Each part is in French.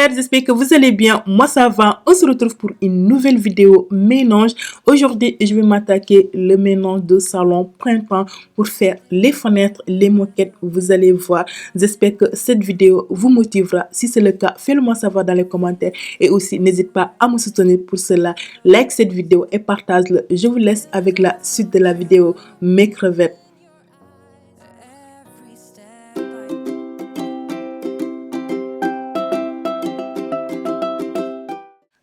gars, j'espère que vous allez bien. Moi, ça va. On se retrouve pour une nouvelle vidéo mélange. Aujourd'hui, je vais m'attaquer le mélange de salon printemps pour faire les fenêtres, les moquettes. Vous allez voir. J'espère que cette vidéo vous motivera. Si c'est le cas, faites-le moi savoir dans les commentaires. Et aussi, n'hésite pas à me soutenir pour cela. Like cette vidéo et partage-le. Je vous laisse avec la suite de la vidéo. Mes crevettes.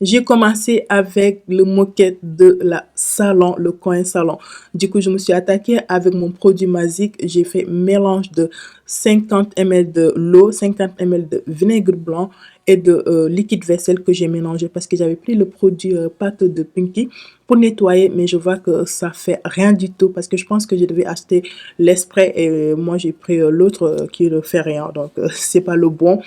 J'ai commencé avec le moquette de la salon, le coin salon. Du coup, je me suis attaquée avec mon produit magique. J'ai fait mélange de 50 ml de l'eau, 50 ml de vinaigre blanc et de liquide vaisselle que j'ai mélangé parce que j'avais pris le produit pâte de Pinky pour nettoyer, mais je vois que ça fait rien du tout parce que je pense que je devais acheter l'esprit et moi j'ai pris l'autre qui ne fait rien, donc c'est pas le bon.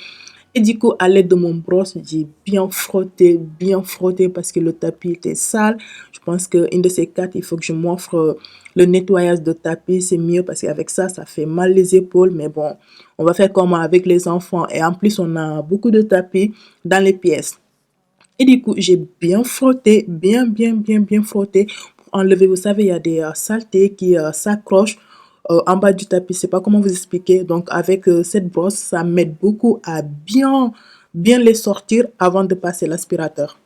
Et du coup, à l'aide de mon brosse, j'ai bien frotté parce que le tapis était sale. Je pense qu'une de ces quatre, il faut que je m'offre le nettoyage de tapis. C'est mieux parce qu'avec ça, ça fait mal les épaules. Mais bon, on va faire comme avec les enfants. Et en plus, on a beaucoup de tapis dans les pièces. Et du coup, j'ai bien frotté, bien frotté pour enlever. Vous savez, il y a des saletés qui s'accrochent en bas du tapis. Je sais pas comment vous expliquer. Donc, avec cette brosse, ça m'aide beaucoup à bien les sortir avant de passer l'aspirateur.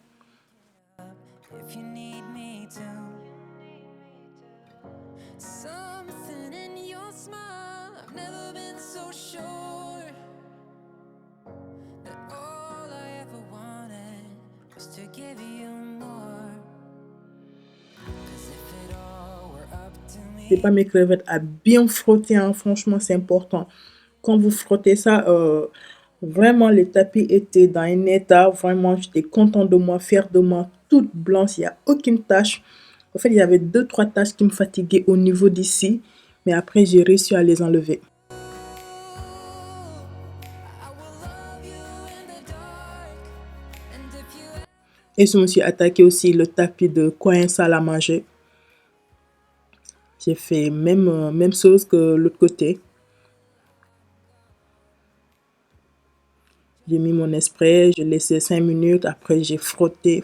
C'est pas mes crevettes à bien frotter, hein. Franchement, c'est important. Quand vous frottez ça, vraiment, les tapis étaient dans un état. Vraiment, j'étais contente de moi, fière de moi, toute blanche. Il n'y a aucune tache. En fait, il y avait 2-3 taches qui me fatiguaient au niveau d'ici. Mais après, j'ai réussi à les enlever. Et je me suis attaqué aussi le tapis de coin salle à manger. J'ai fait même chose que l'autre côté. J'ai mis mon spray, j'ai laissé 5 minutes. Après, j'ai frotté,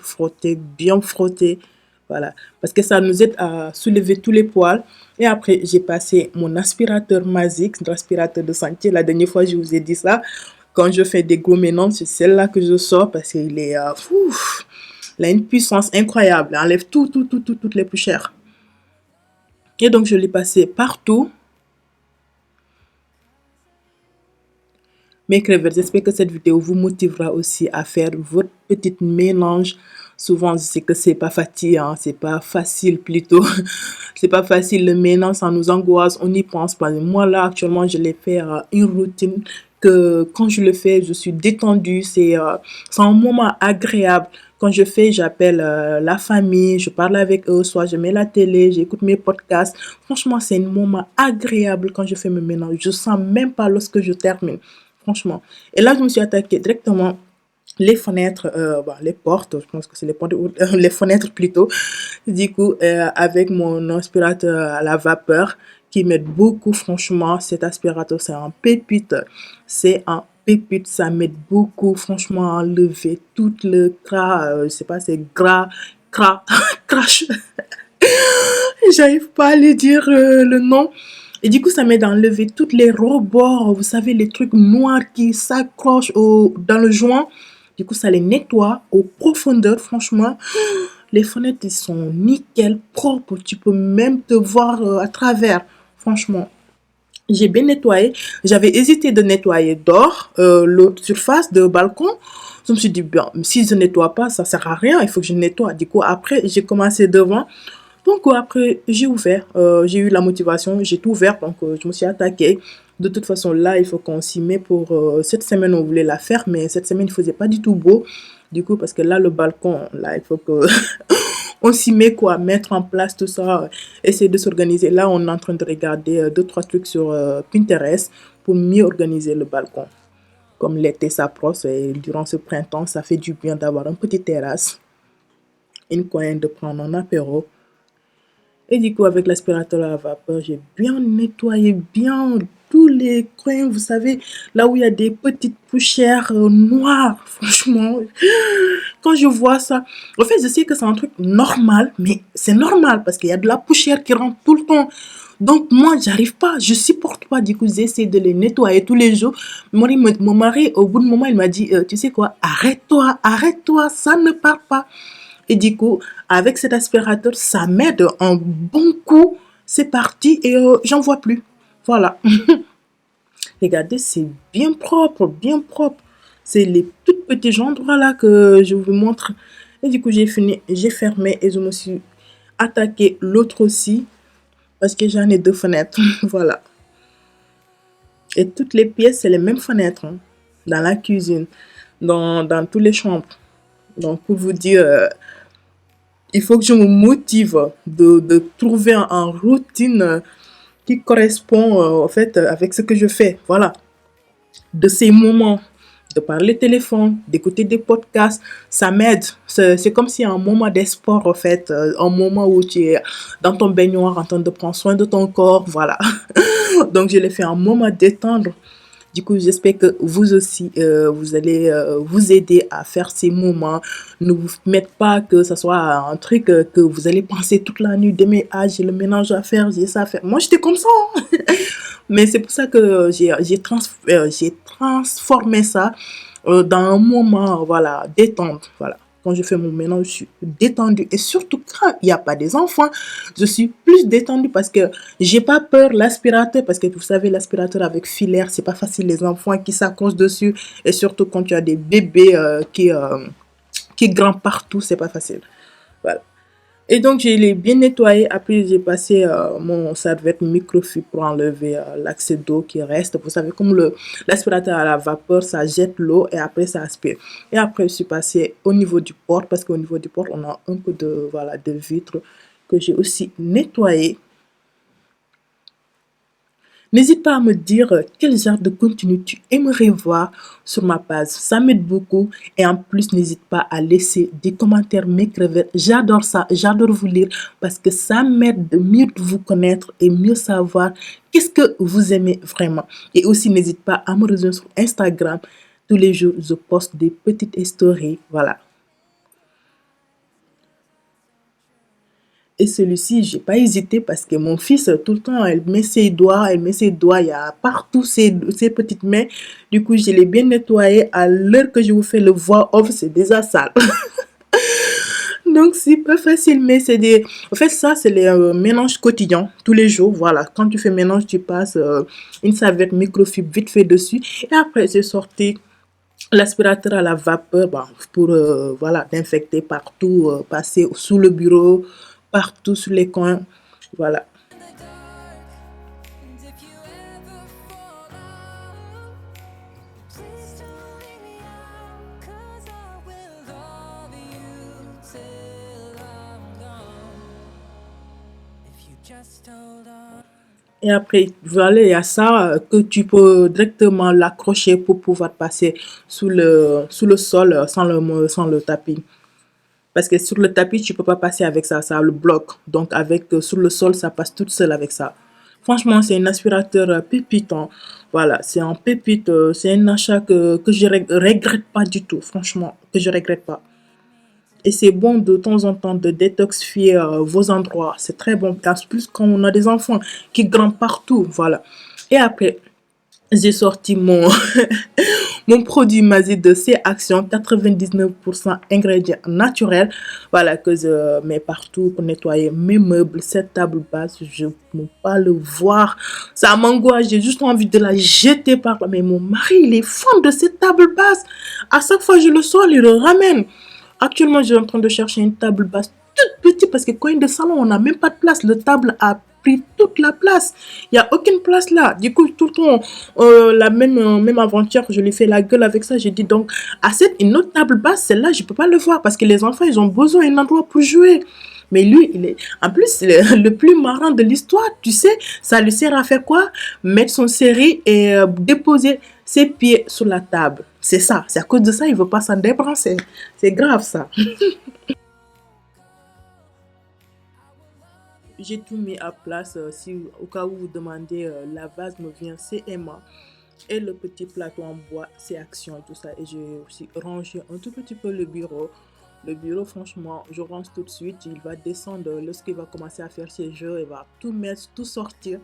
bien frotté. Voilà. Parce que ça nous aide à soulever tous les poils. Et après, j'ai passé mon aspirateur magique, l'aspirateur de sentier. La dernière fois, je vous ai dit ça. Quand je fais des gros mélanges, c'est celle-là que je sors parce qu'il est... il a une puissance incroyable. Il enlève toutes les poussières. Et donc, je l'ai passé partout. Mes crevettes, j'espère que cette vidéo vous motivera aussi à faire votre petit mélange. Souvent, je sais que c'est pas fatigant, c'est pas facile plutôt. C'est pas facile le mélange, ça nous angoisse, on n'y pense pas. Moi là, actuellement, je l'ai fait une routine que quand je le fais, je suis détendue. C'est un moment agréable. Quand je fais, j'appelle la famille, je parle avec eux, soit je mets la télé, j'écoute mes podcasts. Franchement, c'est un moment agréable quand je fais mes mélanges. Je sens même pas lorsque je termine. Franchement. Et là, je me suis attaquée directement les fenêtres, les portes, je pense que c'est les portes, les fenêtres plutôt. Du coup, avec mon aspirateur à la vapeur qui m'aide beaucoup, franchement, cet aspirateur, c'est un pépite. C'est un pépite, ça m'aide beaucoup, franchement, à enlever tout le gras, je sais pas, c'est gras, crash. J'arrive pas à lui dire le nom. Et du coup, ça m'aide à enlever toutes les rebords, vous savez, les trucs noirs qui s'accrochent dans le joint. Du coup, ça les nettoie aux profondeurs, franchement. Les fenêtres, ils sont nickel, propres. Tu peux même te voir à travers, franchement. J'ai bien nettoyé. J'avais hésité de nettoyer dehors, l'autre surface de balcon. Je me suis dit, bien, si je ne nettoie pas, ça sert à rien, il faut que je nettoie. Du coup, après, j'ai commencé devant. Donc après, j'ai ouvert, j'ai eu la motivation, j'ai tout ouvert, donc je me suis attaquée. De toute façon, là, il faut qu'on s'y met pour... cette semaine, on voulait la faire, mais cette semaine, il ne faisait pas du tout beau. Du coup, parce que là, le balcon, là, il faut que... on s'y met, quoi, mettre en place tout ça, essayer de s'organiser. Là, on est en train de regarder 2-3 trucs sur Pinterest pour mieux organiser le balcon. Comme l'été s'approche et durant ce printemps, ça fait du bien d'avoir une petite terrasse, une coin de prendre un apéro. Et du coup, avec l'aspirateur à vapeur, j'ai bien nettoyé bien tous les coins, vous savez, là où il y a des petites poussières noires. Franchement, quand je vois ça, en fait, je sais que c'est un truc normal, mais c'est normal parce qu'il y a de la poussière qui rentre tout le temps. Donc, moi, j'arrive pas, je supporte pas. Du coup, j'essaie de les nettoyer tous les jours. Mon mari, au bout d'un moment, il m'a dit, tu sais quoi, arrête-toi, arrête-toi, ça ne part pas. Et du coup, avec cet aspirateur, ça m'aide un bon coup. C'est parti et j'en vois plus. Voilà. Regardez, c'est bien propre, bien propre. C'est les tout petits endroits là que je vous montre. Et du coup, j'ai fini, j'ai fermé et je me suis attaqué l'autre aussi parce que j'en ai deux fenêtres. Voilà. Et toutes les pièces, c'est les mêmes fenêtres, hein. Dans la cuisine, dans toutes les chambres. Donc, pour vous dire, il faut que je me motive de trouver un routine qui correspond en fait avec ce que je fais. Voilà. De ces moments, de parler téléphone, d'écouter des podcasts, ça m'aide. C'est comme si un moment d'espoir, en fait, un moment où tu es dans ton baignoire en train de prendre soin de ton corps, voilà. Donc, je l'ai fait un moment détendre. Du coup, j'espère que vous aussi, vous allez vous aider à faire ces moments. Ne vous mettez pas que ce soit un truc que vous allez penser toute la nuit. Demain, ah, j'ai le ménage à faire, j'ai ça à faire. Moi, j'étais comme ça, hein. Mais c'est pour ça que j'ai transformé ça dans un moment, voilà, détente. Voilà. Quand je fais mon ménage, je suis détendue. Et surtout quand il n'y a pas des enfants, je suis plus détendue parce que j'ai pas peur l'aspirateur. Parce que vous savez, l'aspirateur avec filaire, c'est pas facile. Les enfants qui s'accrochent dessus. Et surtout quand tu as des bébés qui grimpent partout, c'est pas facile. Voilà. Et donc, je l'ai bien nettoyé. Après, j'ai passé mon serviette microfibre pour enlever l'accès d'eau qui reste. Vous savez, comme l'aspirateur à la vapeur, ça jette l'eau et après, ça aspire. Et après, je suis passée au niveau du port parce qu'au niveau du port, on a un peu de, voilà, de vitre que j'ai aussi nettoyé. N'hésite pas à me dire quel genre de contenu tu aimerais voir sur ma page. Ça m'aide beaucoup. Et en plus, n'hésite pas à laisser des commentaires m'écrire. J'adore ça. J'adore vous lire parce que ça m'aide de mieux vous connaître et mieux savoir qu'est-ce que vous aimez vraiment. Et aussi, n'hésite pas à me rejoindre sur Instagram. Tous les jours, je poste des petites stories. Voilà. Et celui-ci, j'ai pas hésité parce que mon fils, tout le temps, elle met ses doigts, il y a partout ses petites mains. Du coup, je l'ai bien nettoyé. À l'heure que je vous fais le voix off, c'est déjà sale. Donc, c'est pas facile, mais c'est des... En fait, ça, c'est les mélanges quotidiens, tous les jours. Voilà, quand tu fais mélange, tu passes une serviette microfibre vite fait dessus. Et après, j'ai sorti l'aspirateur à la vapeur pour voilà, d'infecter partout, passer sous le bureau, partout sur les coins. Voilà. Et après, voilà, il y a ça que tu peux directement l'accrocher pour pouvoir passer sous le sol sans le tapis. Parce que sur le tapis, tu peux pas passer avec ça, ça le bloque. Donc avec sur le sol, ça passe toute seule avec ça. Franchement, c'est un aspirateur pépite, hein. Voilà, c'est un pépite, c'est un achat que je regrette pas du tout, franchement, que je regrette pas. Et c'est bon de temps en temps de détoxifier vos endroits. C'est très bon. En plus, quand on a des enfants qui grimpent partout, voilà. Et après, j'ai sorti mon, mon produit Mazid de C Action, 99% ingrédients naturels. Voilà, que je mets partout pour nettoyer mes meubles. Cette table basse, je ne peux pas le voir. Ça m'angoisse, j'ai juste envie de la jeter par là. Mais mon mari, il est fan de cette table basse. À chaque fois que je le sors, il le ramène. Actuellement, je suis en train de chercher une table basse toute petite parce que coin de salon, on n'a même pas de place. Le table a pris toute la place. Il n'y a aucune place là. Du coup, tout le temps, la même aventure, je lui fais la gueule avec ça. J'ai dit donc, à une autre table basse, celle-là, je ne peux pas le voir parce que les enfants, ils ont besoin d'un endroit pour jouer. Mais lui, il est, en plus, c'est le plus marrant de l'histoire, tu sais, ça lui sert à faire quoi? Mettre son série et déposer ses pieds sur la table. C'est ça, c'est à cause de ça, il ne veut pas s'en débrancher. C'est grave ça. j'ai tout mis à place. Si au cas où vous demandez, la vase me vient, c'est Emma. Et le petit plateau en bois, c'est Action et tout ça. Et j'ai aussi rangé un tout petit peu le bureau. Le bureau, franchement, je range tout de suite. Il va descendre lorsqu'il va commencer à faire ses jeux. Il va tout mettre, tout sortir.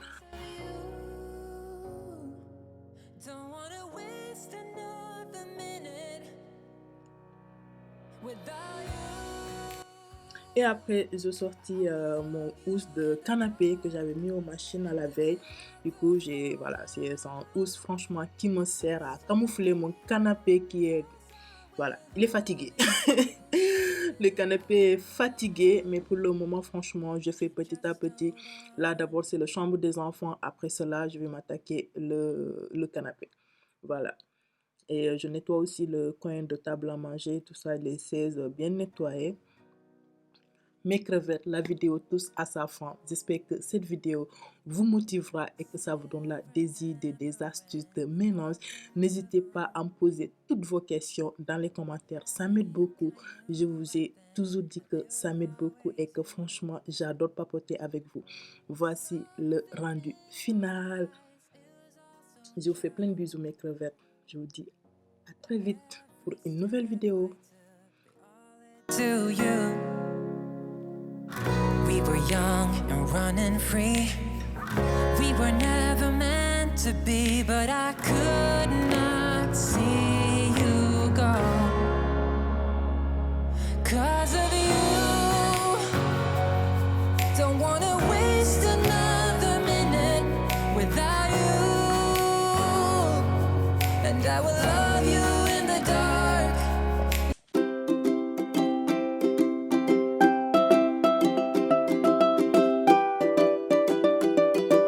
Don't wanna waste another minute without you. Et après, j'ai sorti mon housse de canapé que j'avais mis aux machines à la veille. Du coup, voilà, c'est un housse franchement qui me sert à camoufler mon canapé qui est, voilà, il est fatigué. Le canapé est fatigué, mais pour le moment, franchement, je fais petit à petit. Là, d'abord, c'est la chambre des enfants. Après cela, je vais m'attaquer le canapé. Voilà. Et je nettoie aussi le coin de table à manger, tout ça, les 16 bien nettoyés. Mes crevettes, la vidéo touche à sa fin. J'espère que cette vidéo vous motivera et que ça vous donnera des idées, des astuces de mélange. N'hésitez pas à me poser toutes vos questions dans les commentaires. Ça m'aide beaucoup. Je vous ai toujours dit que ça m'aide beaucoup et que franchement, j'adore papoter avec vous. Voici le rendu final. Je vous fais plein de bisous mes crevettes. Je vous dis à très vite pour une nouvelle vidéo. To you, we were young and running free. We were never meant to be, but I could not see you go. 'Cause of you, don't wanna waste another minute without you. And I will love you in the dark.